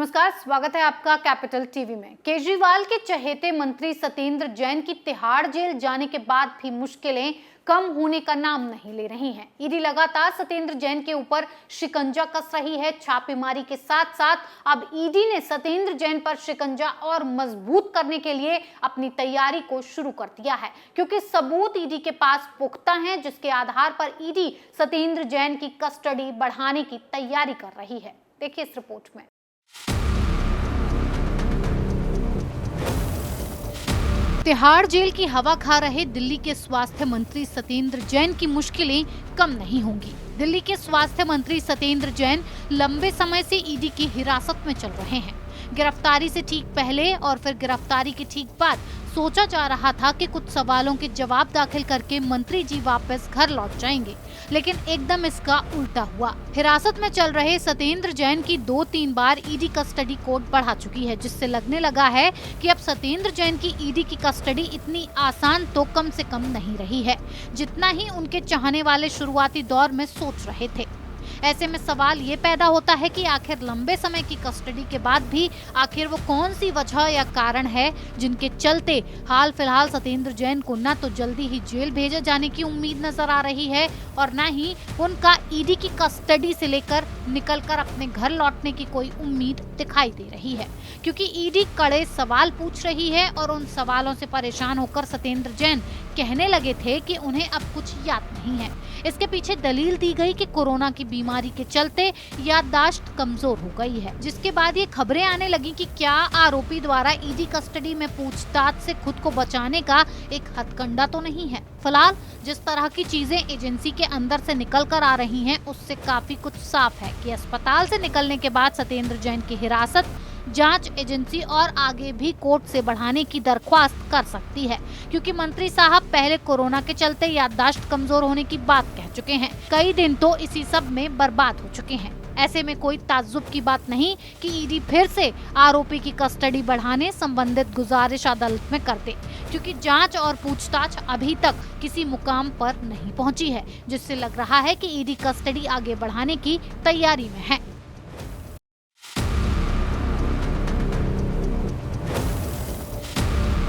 नमस्कार, स्वागत है आपका कैपिटल टीवी में। केजरीवाल के चहेते मंत्री सत्येंद्र जैन की तिहाड़ जेल जाने के बाद भी मुश्किलें कम होने का नाम नहीं ले रही हैं। ईडी लगातार सत्येंद्र जैन के ऊपर शिकंजा कस रही है। छापेमारी के साथ साथ अब ईडी ने सत्येंद्र जैन पर शिकंजा और मजबूत करने के लिए अपनी तैयारी को शुरू कर दिया है, क्योंकि सबूत ईडी के पास पुख्ता हैं, जिसके आधार पर ईडी सत्येंद्र जैन की कस्टडी बढ़ाने की तैयारी कर रही है। देखिए इस रिपोर्ट में। तिहाड़ जेल की हवा खा रहे दिल्ली के स्वास्थ्य मंत्री सत्येंद्र जैन की मुश्किलें कम नहीं होंगी। दिल्ली के स्वास्थ्य मंत्री सत्येंद्र जैन लंबे समय से ईडी की हिरासत में चल रहे हैं। गिरफ्तारी से ठीक पहले और फिर गिरफ्तारी के ठीक बाद सोचा जा रहा था कि कुछ सवालों के जवाब दाखिल करके मंत्री जी वापस घर लौट जाएंगे, लेकिन एकदम इसका उल्टा हुआ। हिरासत में चल रहे सत्येंद्र जैन की 2-3 बार ईडी कस्टडी कोर्ट बढ़ा चुकी है, जिससे लगने लगा है कि अब सत्येंद्र जैन की ईडी की कस्टडी इतनी आसान तो कम से कम नहीं रही है, जितना ही उनके चाहने वाले शुरुआती दौर में सोच रहे थे। ऐसे में सवाल ये पैदा होता है कि आखिर लंबे समय की कस्टडी के बाद भी आखिर वो कौन सी वजह या कारण है जिनके चलते हाल फिलहाल सत्येंद्र जैन को न तो जल्दी ही जेल भेजे जाने की उम्मीद नजर आ रही है और न ही उनका ईडी की कस्टडी से लेकर निकलकर अपने घर लौटने की कोई उम्मीद दिखाई दे रही है, क्योंकि ईडी कड़े सवाल पूछ रही है और उन सवालों से परेशान होकर सत्येंद्र जैन कहने लगे थे कि उन्हें अब कुछ याद नहीं है। इसके पीछे दलील दी गई कि कोरोना की बीमारी के चलते याददाश्त कमजोर हो गई है, जिसके बाद ये खबरें आने लगी कि क्या आरोपी द्वारा ईडी कस्टडी में पूछताछ से खुद को बचाने का एक हथकंडा तो नहीं है। फिलहाल जिस तरह की चीजें एजेंसी के अंदर से निकल कर आ रही हैं, उससे काफी कुछ साफ है कि अस्पताल से निकलने के बाद सत्येंद्र जैन की हिरासत जांच एजेंसी और आगे भी कोर्ट से बढ़ाने की दरख्वास्त कर सकती है, क्योंकि मंत्री साहब पहले कोरोना के चलते याददाश्त कमजोर होने की बात कह चुके हैं। कई दिन तो इसी सब में बर्बाद हो चुके हैं। ऐसे में कोई ताज्जुब की बात नहीं कि ईडी फिर से आरोपी की कस्टडी बढ़ाने संबंधित गुजारिश अदालत में कर दे, क्योंकि जांच और पूछताछ अभी तक किसी मुकाम पर नहीं पहुंची है, जिससे लग रहा है कि ईडी कस्टडी आगे बढ़ाने की तैयारी में है।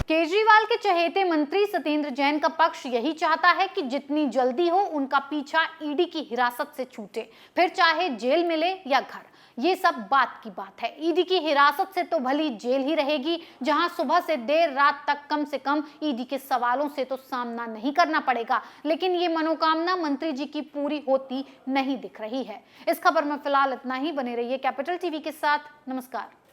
केजरीवाल के चहेते मंत्री सत्येंद्र जैन का पक्ष यही चाहता है कि जितनी जल्दी हो उनका पीछा ईडी की हिरासत से छूटे, फिर चाहे जेल मिले या घर। ये सब बात की बात है। ईडी की हिरासत से तो भली जेल ही रहेगी, जहां सुबह से देर रात तक कम से कम ईडी के सवालों से तो सामना नहीं करना पड़ेगा, लेकिन ये मनोकामना मंत्री जी की पूरी होती नहीं दिख रही है। इस खबर में फिलहाल इतना ही। बने रहिए कैपिटल टीवी के साथ। नमस्कार।